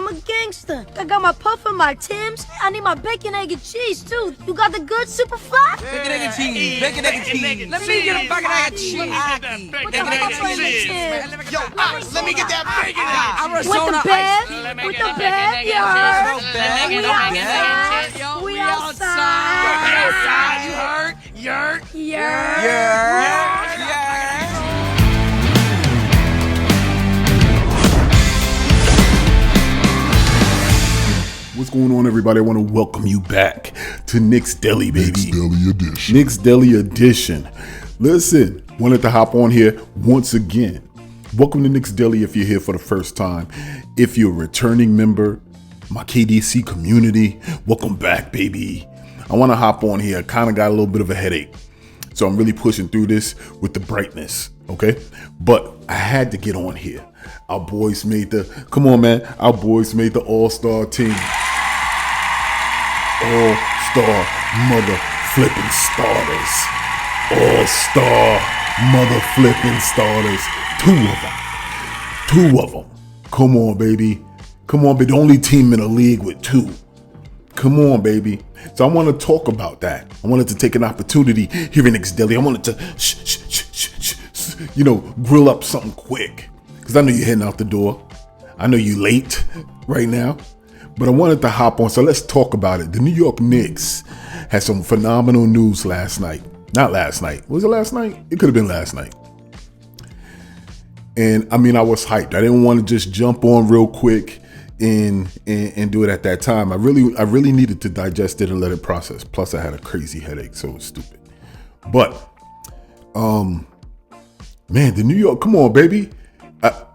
I'm a gangster. I got my puff and my Timbs. I need my bacon, egg, and cheese, too. You got the good Superfly? Bacon, egg, and cheese. Bacon, egg, and cheese. Let me get a bacon, egg, and cheese. With the puff and the Timbs. Yo, let me get that bacon. With the bed. With the bed, you heard. We outside. You heard? Yerk. What's going on, everybody? I want to welcome you back to Knicks Deli, baby. Knicks Deli Edition. Knicks Deli Edition. Listen, wanted to hop on here once again. Welcome to Knicks Deli if you're here for the first time. If you're a returning member, my KDC community, welcome back, baby. I want to hop on here. I kind of got a little bit of a headache, so I'm really pushing through this with the brightness, okay? But I had to get on here. Our boys made the All-Star team. All-Star mother flipping starters. All-Star mother flipping starters. Two of them. Come on, baby. The only team in the league with two. Come on, baby. So I want to talk about that. I wanted to take an opportunity here in Knicks Deli. I wanted to grill up something quick. Because I know you're heading out the door. I know you're late right now. But I wanted to hop on. So let's talk about it. The New York Knicks had some phenomenal news last night. Not last night. Was it last night? It could have been last night. And I mean, I was hyped. I didn't want to just jump on real quick and do it at that time. I really needed to digest it and let it process. Plus I had a crazy headache, so it was stupid. But man, the New York, come on, baby.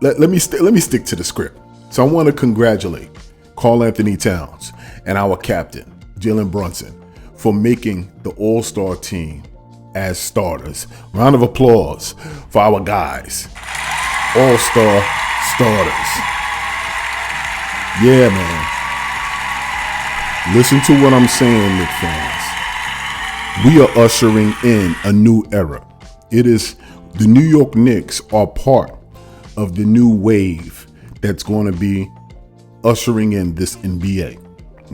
Let me stick to the script. So I want to congratulate Karl Anthony Towns and our captain, Jalen Brunson, for making the All-Star team as starters. Round of applause for our guys. All-Star starters. Yeah, man. Listen to what I'm saying, Knicks fans. We are ushering in a new era. It is the New York Knicks are part of the new wave that's going to be ushering in this NBA.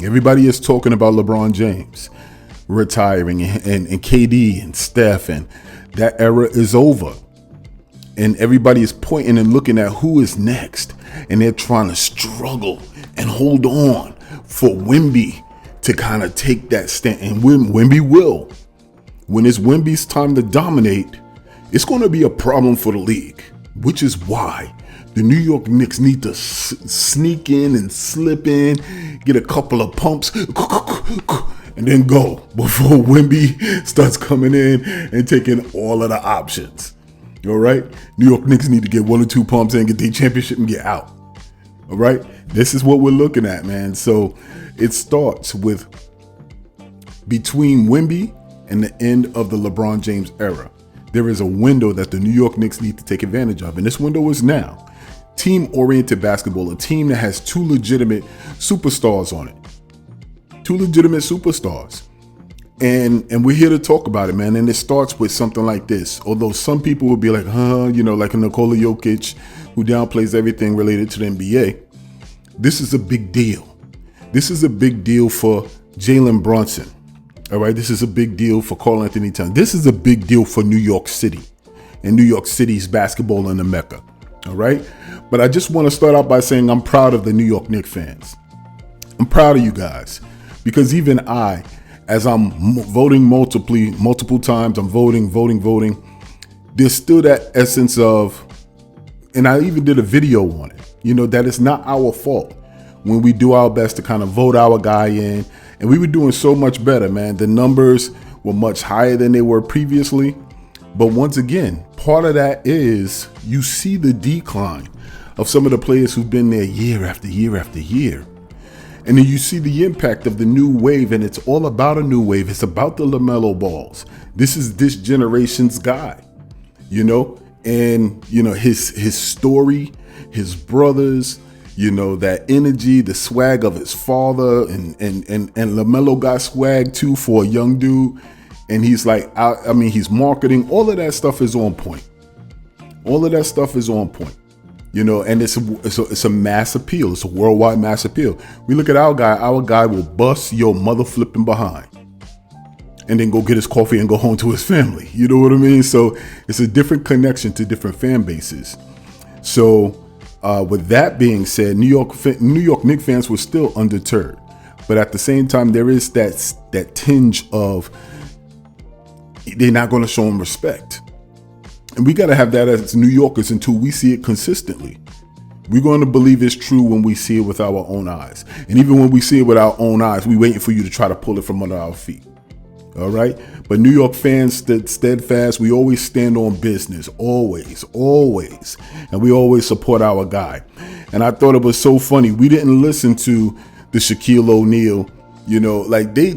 Everybody is talking about LeBron James retiring and KD and Steph, and that era is over. And everybody is pointing and looking at who is next, and they're trying to struggle and hold on for Wemby to kind of take that stand. And Wemby will. When it's Wemby's time to dominate, it's going to be a problem for the league, which is why the New York Knicks need to sneak in and slip in, get a couple of pumps, and then go before Wemby starts coming in and taking all of the options. All right? New York Knicks need to get 1 or 2 pumps in, get their championship, and get out. All right? This is what we're looking at, man. So it starts with between Wemby and the end of the LeBron James era. There is a window that the New York Knicks need to take advantage of, and this window is now. Team-oriented basketball, a team that has 2 legitimate superstars on it. 2 legitimate superstars. And we're here to talk about it, man. And it starts with something like this. Although some people will be like, like Nikola Jokic, who downplays everything related to the NBA. This is a big deal. This is a big deal for Jalen Brunson. All right, this is a big deal for Karl Anthony Towns. This is a big deal for New York City and New York City's basketball in the Mecca. All right, but I just want to start out by saying I'm proud of the New York Knicks fans. I'm proud of you guys, because even I, as I'm voting multiple times, I'm voting. There's still that essence of, and I even did a video on it, that it's not our fault when we do our best to kind of vote our guy in. And we were doing so much better, man. The numbers were much higher than they were previously. But once again, part of that is you see the decline of some of the players who've been there year after year after year. And then you see the impact of the new wave, and it's all about a new wave. It's about the LaMelo Balls. This is this generation's guy, and, his story, his brothers, that energy, the swag of his father, and LaMelo got swag too for a young dude. And he's like, he's marketing. All of that stuff is on point. And it's a mass appeal. It's a worldwide mass appeal. We look at our guy will bust your mother flipping behind and then go get his coffee and go home to his family. You know what I mean? So it's a different connection to different fan bases. So with that being said, New York Knicks fans were still undeterred. But at the same time, there is that tinge of they're not going to show him respect. And we got to have that as New Yorkers until we see it consistently. We're going to believe it's true when we see it with our own eyes. And even when we see it with our own eyes, we're waiting for you to try to pull it from under our feet. All right. But New York fans steadfast. We always stand on business. Always. And we always support our guy. And I thought it was so funny. We didn't listen to the Shaquille O'Neal. Like they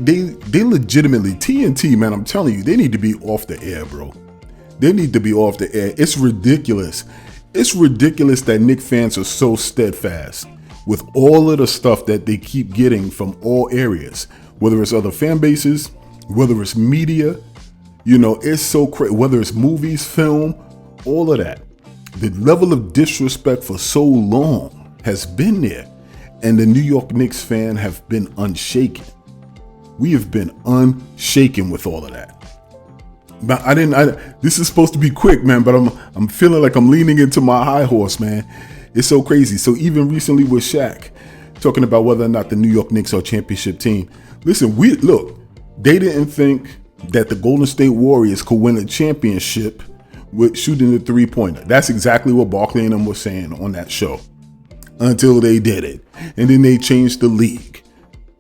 legitimately, TNT, man, I'm telling you, they need to be off the air, bro. They need to be off the air. It's ridiculous. It's ridiculous that Knicks fans are so steadfast with all of the stuff that they keep getting from all areas, whether it's other fan bases, whether it's media, it's so crazy, whether it's movies, film, all of that. The level of disrespect for so long has been there, and the New York Knicks fan have been unshaken. We have been unshaken with all of that. But this is supposed to be quick, man, but I'm feeling like I'm leaning into my high horse, man. It's so crazy. So even recently with Shaq, talking about whether or not the New York Knicks are a championship team. Listen, they didn't think that the Golden State Warriors could win a championship with shooting the three-pointer. That's exactly what Barkley and them were saying on that show until they did it. And then they changed the league.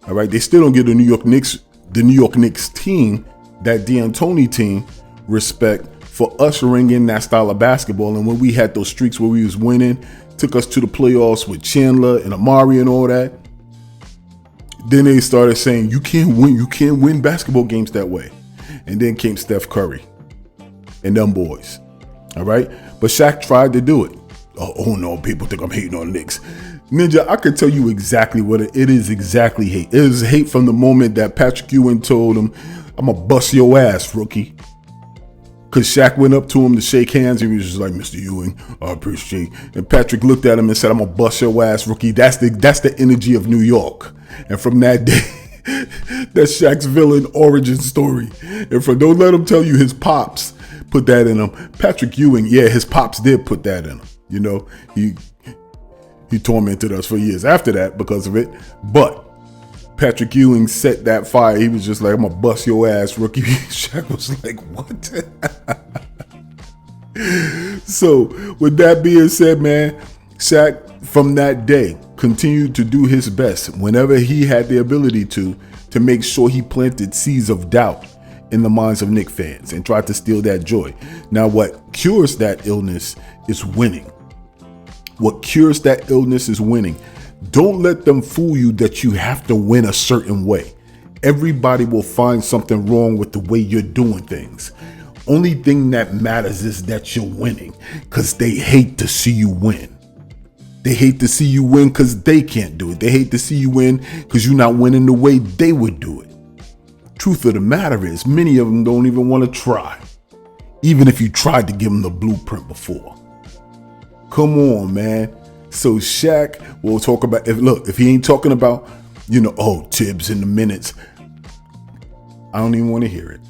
All right. They still don't give the New York Knicks team, that D'Antoni team, respect for ushering in that style of basketball. And when we had those streaks where we was winning, took us to the playoffs with Chandler and Amari and all that, then they started saying you can't win basketball games that way. And then came Steph Curry and them boys. All right. But Shaq tried to do it. Oh no, people think I'm hating on Knicks. Ninja, I could tell you exactly what it is. Exactly hate. It is hate from the moment that Patrick Ewing told him, I'm going to bust your ass, rookie. Because Shaq went up to him to shake hands. And he was just like, Mr. Ewing, I appreciate. And Patrick looked at him and said, I'm going to bust your ass, rookie. That's the energy of New York. And from that day, that's Shaq's villain origin story. And don't let him tell you his pops put that in him. Patrick Ewing, yeah, his pops did put that in him. He tormented us for years after that because of it. But Patrick Ewing set that fire. He was just like, I'm going to bust your ass, rookie. Shaq was like, what? So with that being said, man, Shaq from that day continued to do his best whenever he had the ability to make sure he planted seeds of doubt in the minds of Knicks fans and tried to steal that joy. Now, what cures that illness is winning. What cures that illness is winning. Don't let them fool you that you have to win a certain way. Everybody will find something wrong with the way you're doing things. Only thing that matters is that you're winning, because they hate to see you win. They hate to see you win because they can't do it. They hate to see you win because you're not winning the way they would do it. Truth of the matter is, many of them don't even want to try, even if you tried to give them the blueprint before. Come on, man. So Shaq will talk about, if he ain't talking about, Tibbs in the minutes, I don't even want to hear it.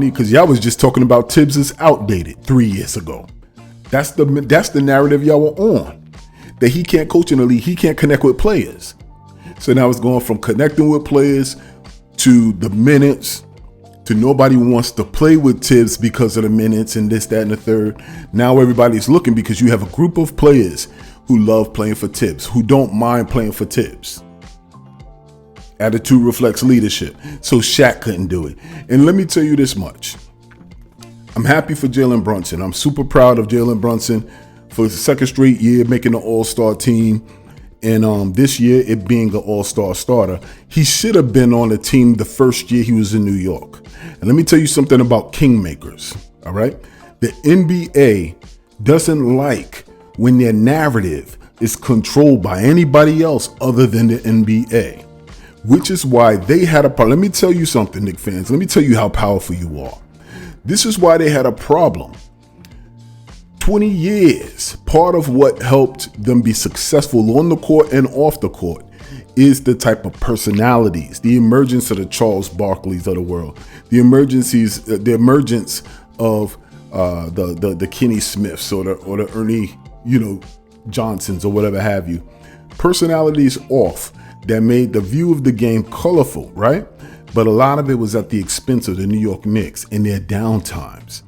Because y'all was just talking about Tibbs is outdated 3 years ago. That's the narrative y'all were on. That he can't coach in the league, he can't connect with players. So now it's going from connecting with players to the minutes to nobody wants to play with Tibbs because of the minutes and this, that, and the third. Now everybody's looking because you have a group of players who love playing for Tibbs, who don't mind playing for Tibbs. Attitude reflects leadership. So Shaq couldn't do it. And let me tell you this much. I'm happy for Jalen Brunson. I'm super proud of Jalen Brunson for the second straight year making the All-Star team. And this year, it being an All-Star starter. He should have been on the team the first year he was in New York. And let me tell you something about kingmakers, all right? The NBA doesn't like when their narrative is controlled by anybody else other than the NBA, which is why they had a problem. Let me tell you something, Knicks fans. Let me tell you how powerful you are. This is why they had a problem 20 years, part of what helped them be successful on the court and off the court is the type of personalities, the emergence of the Charles Barkleys of the world, the emergence of the Kenny Smiths or the Ernie, Johnsons or whatever have you. Personalities off that made the view of the game colorful, right? But a lot of it was at the expense of the New York Knicks in their downtimes.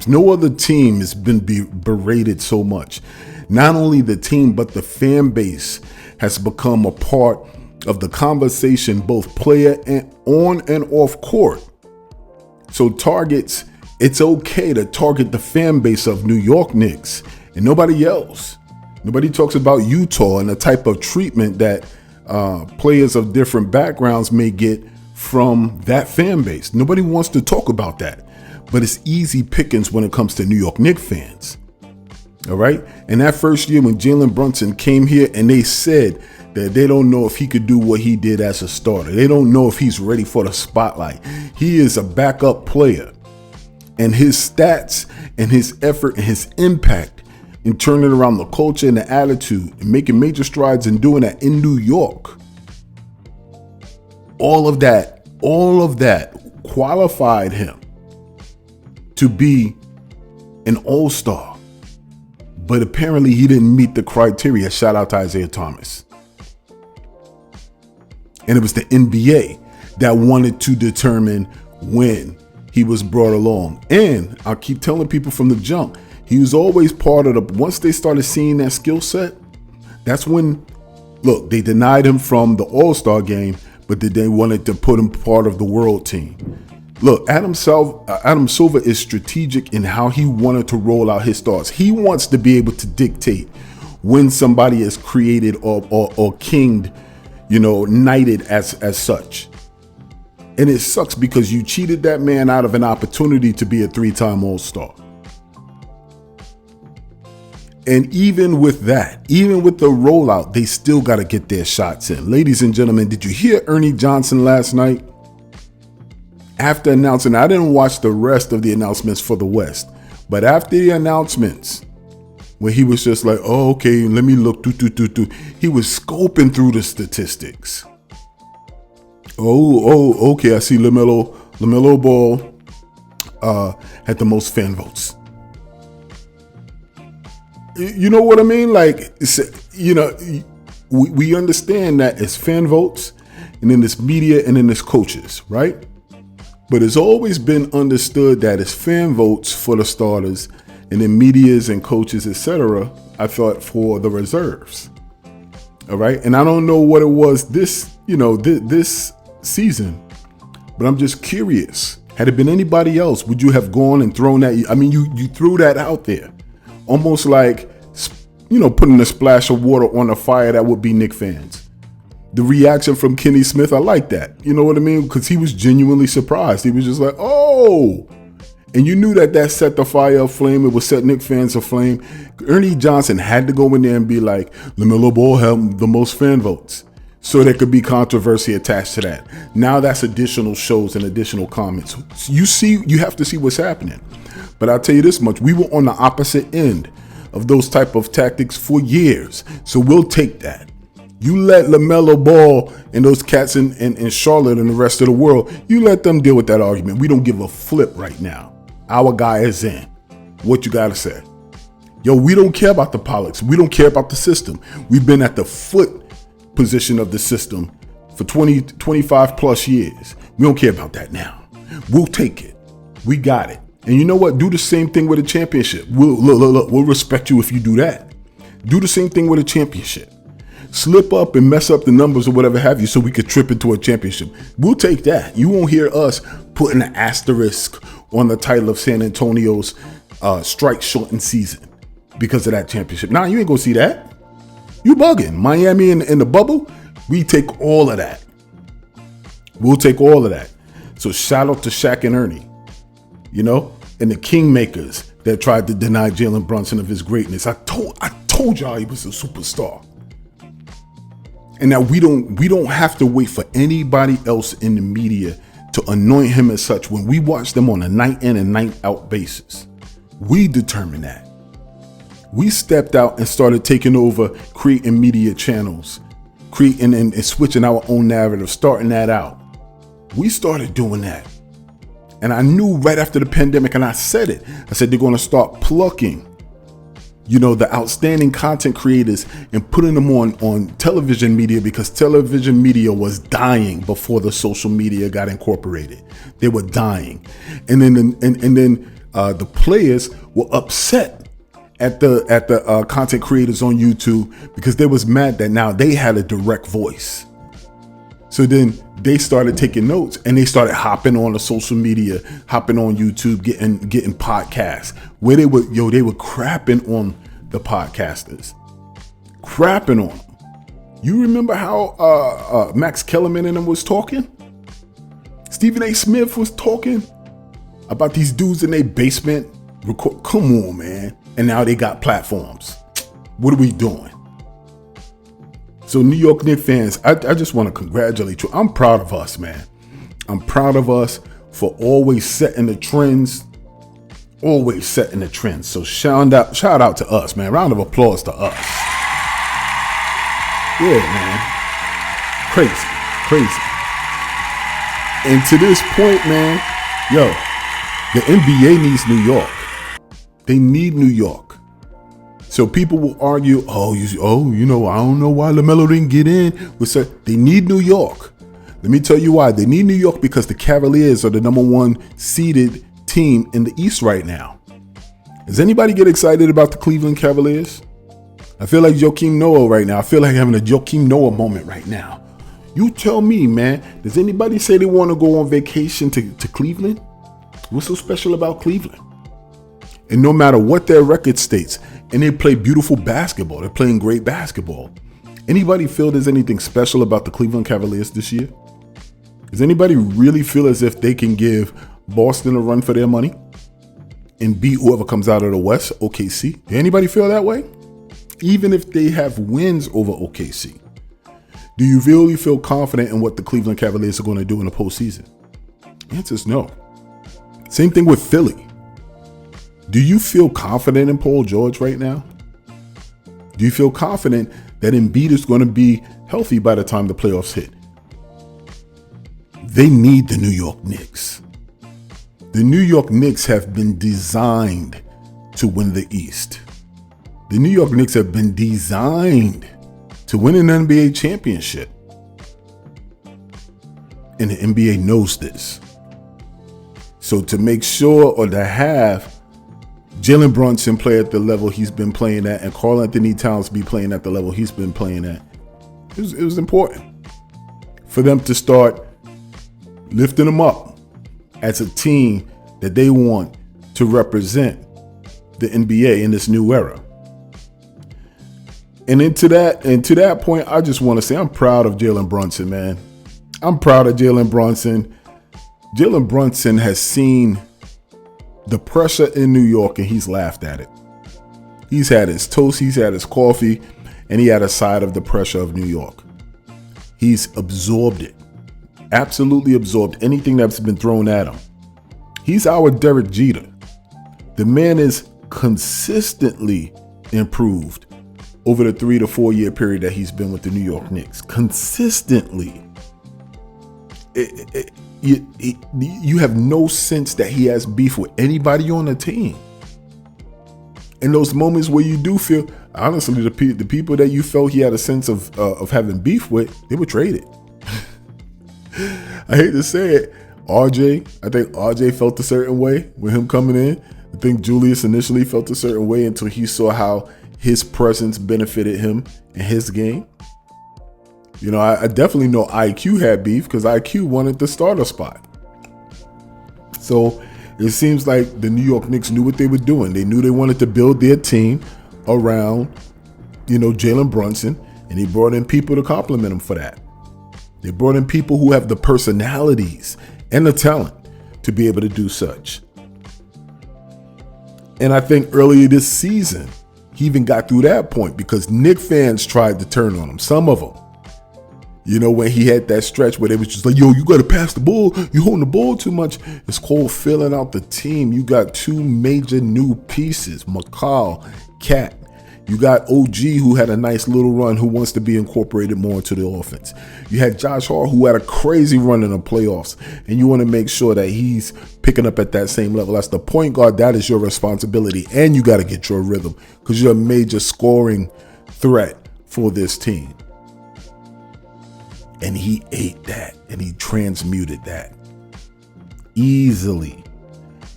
No other team has been berated so much. Not only the team, but the fan base has become a part of the conversation, both player and on and off court. So it's okay to target the fan base of New York Knicks and nobody else. Nobody talks about Utah and the type of treatment that players of different backgrounds may get from that fan base. Nobody wants to talk about that, but it's easy pickings when it comes to New York Knicks fans. All right. And that first year when Jalen Brunson came here and they said that they don't know if he could do what he did as a starter. They don't know if he's ready for the spotlight. He is a backup player, and his stats and his effort and his impact in turning around the culture and the attitude and making major strides and doing that in New York. All of that qualified him to be an all-star. But apparently he didn't meet the criteria. Shout out to Isaiah Thomas. And it was the NBA that wanted to determine when he was brought along. And I'll keep telling people from the jump, he was always part of once they started seeing that skill set, that's when, look, they denied him from the All-Star game, but they wanted to put him part of the world team. Look, Adam Silver is strategic in how he wanted to roll out his thoughts. He wants to be able to dictate when somebody is created or kinged, knighted as such. And it sucks because you cheated that man out of an opportunity to be a 3-time All-Star. And even with that, even with the rollout, they still got to get their shots in. Ladies and gentlemen, did you hear Ernie Johnson last night? After announcing, I didn't watch the rest of the announcements for the West, but after the announcements, when he was just like, oh, okay, let me look, he was scoping through the statistics. Oh, okay, I see LaMelo Ball had the most fan votes. You know what I mean? Like, we understand that it's fan votes, and then it's media, and then it's coaches, right? But it's always been understood that it's fan votes for the starters, and then medias and coaches, etc. I thought for the reserves. All right, and I don't know what it was this season, but I'm just curious. Had it been anybody else, would you have gone and thrown that? I mean, you threw that out there. Almost like, putting a splash of water on a fire that would be Knicks fans. The reaction from Kenny Smith, I like that. You know what I mean? Because he was genuinely surprised. He was just like, oh. And you knew that set the fire aflame. It would set Knicks fans aflame. Ernie Johnson had to go in there and be like, LaMelo Ball had the most fan votes. So there could be controversy attached to that. Now that's additional shows and additional comments. You have to see what's happening. But I'll tell you this much, we were on the opposite end of those type of tactics for years. So we'll take that. You let LaMelo Ball and those cats in Charlotte and the rest of the world, you let them deal with that argument. We don't give a flip right now. Our guy is in. What you got to say? Yo, we don't care about the politics. We don't care about the system. We've been at the foot position of the system for 25 plus years. We don't care about that now. We'll take it. We got it. And you know what? Do the same thing with a championship. We'll respect you if you do that. Do the same thing with a championship. Slip up and mess up the numbers or whatever have you so we could trip into a championship. We'll take that. You won't hear us putting an asterisk on the title of San Antonio's strike shortened season because of that championship. Nah, you ain't gonna see that. You bugging. Miami in the bubble, we take all of that. We'll take all of that. So shout out to Shaq and Ernie. And the kingmakers that tried to deny Jalen Brunson of his greatness. I told y'all he was a superstar. And now we don't have to wait for anybody else in the media to anoint him as such when we watch them on a night in and night out basis. We determined that. We stepped out and started taking over, creating media channels, creating and switching our own narrative, starting that out. We started doing that. And I knew right after the pandemic, and I said it, I said they're going to start plucking, the outstanding content creators and putting them on television media, because television media was dying before the social media got incorporated. They were dying. And then the players were upset at the content creators on YouTube because they was mad that now they had a direct voice. So then they started taking notes and they started hopping on the social media, hopping on YouTube, getting podcasts where they were crapping on the podcasters, crapping on them. You remember how Max Kellerman and them was talking? Stephen A. Smith was talking about these dudes in their basement. Come on, man. And now they got platforms. What are we doing? So New York Knicks fans, I just want to congratulate you. I'm proud of us, man. I'm proud of us for always setting the trends. Always setting the trends. So shout out to us, man. Round of applause to us. Yeah, man. Crazy. And to this point, man, the NBA needs New York. They need New York. So people will argue, I don't know why LaMelo didn't get in. They need New York. Let me tell you why. They need New York because the Cavaliers are the number one seeded team in the East right now. Does anybody get excited about the Cleveland Cavaliers? I feel like Joakim Noah right now. I feel like having a Joakim Noah moment right now. You tell me, man, does anybody say they want to go on vacation to Cleveland? What's so special about Cleveland? And no matter what their record states, and they play beautiful basketball. They're playing great basketball. Anybody feel there's anything special about the Cleveland Cavaliers this year? Does anybody really feel as if they can give Boston a run for their money and beat whoever comes out of the West, OKC? Does anybody feel that way? Even if they have wins over OKC. Do you really feel confident in what the Cleveland Cavaliers are going to do in the postseason? The answer is no. Same thing with Philly. Do you feel confident in Paul George right now? Do you feel confident that Embiid is going to be healthy by the time the playoffs hit? They need the New York Knicks. The New York Knicks have been designed to win the East. The New York Knicks have been designed to win an NBA championship. And the NBA knows this. So to make sure or to have Jalen Brunson play at the level he's been playing at and Karl Anthony Towns be playing at the level he's been playing at, it was important for them to start lifting them up as a team that they want to represent the NBA in this new era. And to that point, I just want to say I'm proud of Jalen Brunson, man. I'm proud of Jalen Brunson. Jalen Brunson has seen the pressure in New York and he's laughed at it. He's had his toast, he's had his coffee, and he had a side of the pressure of New York. He's absorbed it. Absolutely absorbed anything that's been thrown at him. He's our Derek Jeter. The man is consistently improved over the 3 to 4 year period that he's been with the New York Knicks. Consistently. You have no sense that he has beef with anybody on the team. In those moments where you do feel, honestly, the people that you felt he had a sense of having beef with, they were traded. I hate to say it. I think RJ felt a certain way with him coming in. I think Julius initially felt a certain way until he saw how his presence benefited him in his game. I definitely know IQ had beef because IQ wanted the starter spot. So it seems like the New York Knicks knew what they were doing. They knew they wanted to build their team around, Jalen Brunson, and they brought in people to compliment him for that. They brought in people who have the personalities and the talent to be able to do such. And I think earlier this season, he even got through that point because Knicks fans tried to turn on him. Some of them. You know, when he had that stretch where they was just like, yo, you got to pass the ball. You holding the ball too much. It's called filling out the team. You got two major new pieces, McCall, Cat. You got OG, who had a nice little run, who wants to be incorporated more into the offense. You had Josh Hart, who had a crazy run in the playoffs, and you want to make sure that he's picking up at that same level. As the point guard, that is your responsibility, and you got to get your rhythm because you're a major scoring threat for this team. And he ate that, and he transmuted that easily,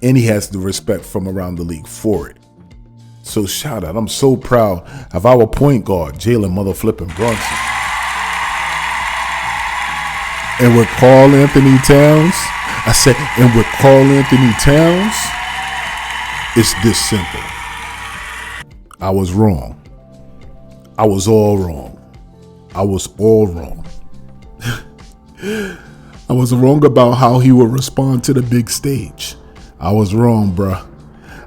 and he has the respect from around the league for it. So shout out. I'm so proud of our point guard, Jalen Mother Flippin' Brunson. And with Karl Anthony Towns, and with Karl Anthony Towns, it's this simple. I was wrong. I was all wrong. I was all wrong. I was wrong about how he would respond to the big stage. I was wrong, bruh.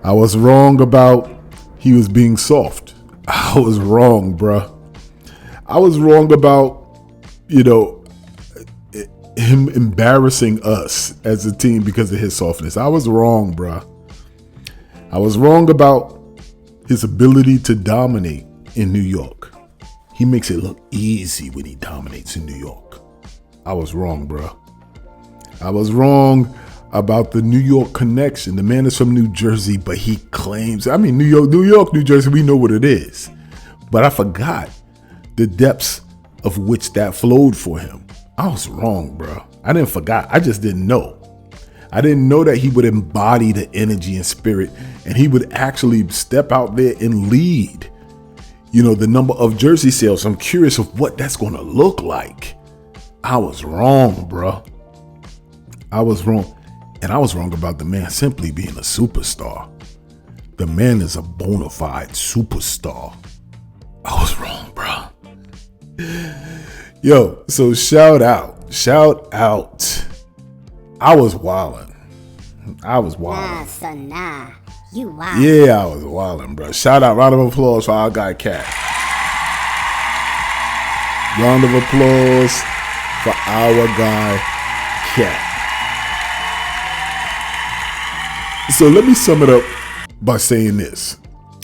I was wrong about he was being soft. I was wrong, bruh. I was wrong about, him embarrassing us as a team because of his softness. I was wrong, bruh. I was wrong about his ability to dominate in New York. He makes it look easy when he dominates in New York. I was wrong, bruh. I was wrong about the New York connection. The man is from New Jersey, but he claims, New York, New Jersey, we know what it is. But I forgot the depths of which that flowed for him. I was wrong, bro. I didn't forget. I just didn't know. I didn't know that he would embody the energy and spirit, and he would actually step out there and lead, the number of jersey sales. I'm curious of what that's going to look like. I was wrong, bro. I was wrong. And I was wrong about the man simply being a superstar. The man is a bona fide superstar. I was wrong, bro. Yo, so shout out. I was wildin'. Nah, you wild. Yeah, I was wildin', bro. Shout out, round of applause for our guy Cat. Round of applause for our guy Cat. So let me sum it up by saying this.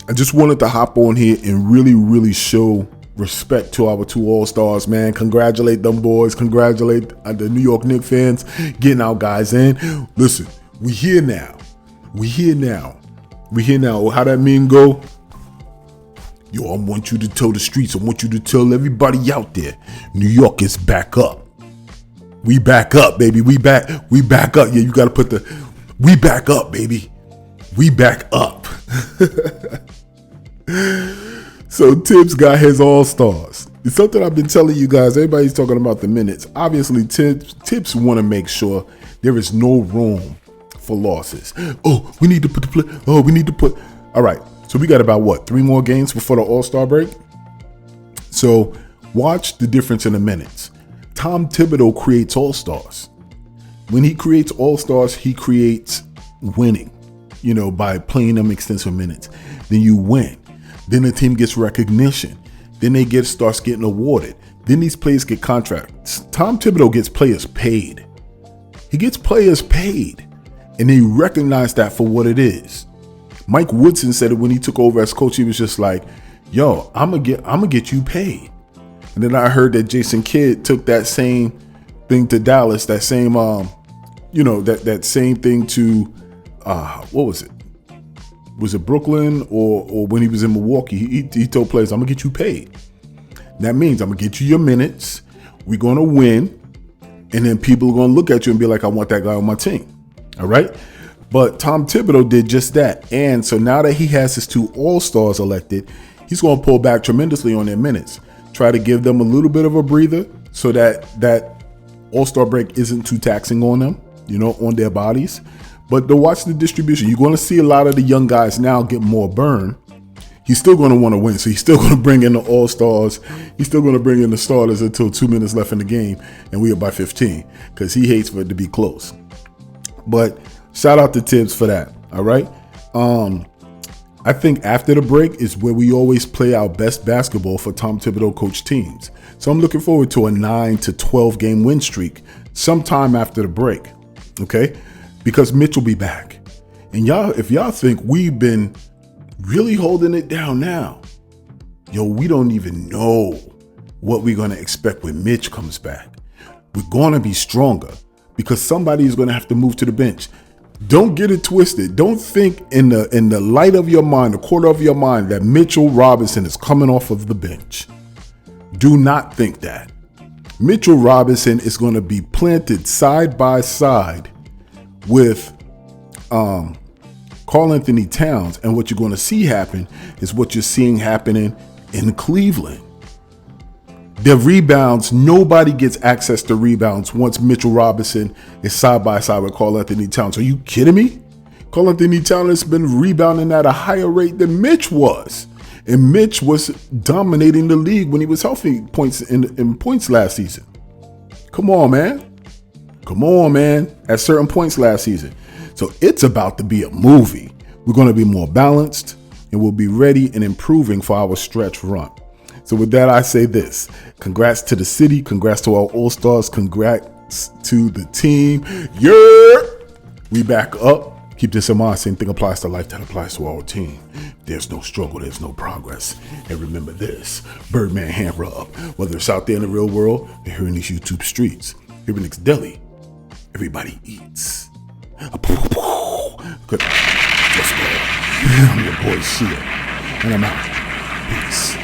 I just wanted to hop on here and really, really show respect to our two All-Stars, man. Congratulate them boys. Congratulate the New York Knicks fans getting our guys in. Listen, we here now. How that mean go? Yo, I want you to tell the streets. I want you to tell everybody out there. New York is back up. We back up, baby. We back up. Yeah, you got to put we back up, baby. We back up. So Tibbs got his All-Stars. It's something I've been telling you guys. Everybody's talking about the minutes. Obviously, Tibbs want to make sure there is no room for losses. Oh, we need to put the play. Oh, we need to put. All right. So we got about 3 more games before the All-Star break. So watch the difference in the minutes. Tom Thibodeau creates All-Stars. When he creates All-Stars, he creates winning, by playing them extensive minutes. Then you win. Then the team gets recognition. Then they starts getting awarded. Then these players get contracts. Tom Thibodeau gets players paid. He gets players paid. And they recognize that for what it is. Mike Woodson said it when he took over as coach. He was just like, yo, I'm gonna get you paid. And then I heard that Jason Kidd took that same thing to Dallas, that same that same thing to what was it? Was it Brooklyn or when he was in Milwaukee? He told players, I'm gonna get you paid. That means I'm gonna get you your minutes. We're gonna win, and then people are gonna look at you and be like, I want that guy on my team. All right. But Tom Thibodeau did just that. And so now that he has his 2 All-Stars elected, he's going to pull back tremendously on their minutes. Try to give them a little bit of a breather so that All-Star break isn't too taxing on them, on their bodies. But to watch the distribution, you're going to see a lot of the young guys now get more burn. He's still going to want to win. So he's still going to bring in the All-Stars. He's still going to bring in the starters until 2 minutes left in the game. And we are by 15 because he hates for it to be close. But shout out to Tibbs for that. All right. I think after the break is where we always play our best basketball for Tom Thibodeau coach teams. So I'm looking forward to a 9 to 12 game win streak sometime after the break, okay? Because Mitch will be back. And if y'all think we've been really holding it down now, we don't even know what we're going to expect when Mitch comes back. We're going to be stronger because somebody is going to have to move to the bench. Don't get it twisted. Don't think in the light of your mind, the corner of your mind, that Mitchell Robinson is coming off of the bench. Do not think that. Mitchell Robinson is going to be planted side by side with Karl Anthony Towns, and what you're going to see happen is what you're seeing happening in Cleveland. The rebounds, nobody gets access to rebounds once Mitchell Robinson is side by side with Karl Anthony Towns. Are you kidding me? Karl Anthony Towns has been rebounding at a higher rate than Mitch was. And Mitch was dominating the league when he was healthy in points last season. Come on, man. Come on, man. At certain points last season. So it's about to be a movie. We're going to be more balanced and we'll be ready and improving for our stretch run. So with that, I say this. Congrats to the city. Congrats to our All-Stars. Congrats to the team. Yeah! We back up. Keep this in mind. Same thing applies to life that applies to our team. There's no struggle. There's no progress. And remember this. Birdman hand rub. Whether it's out there in the real world or here in these YouTube streets. Here in Knicks Deli, everybody eats. Good. Let's go. I'm your boy, Shia. And I'm out. Peace.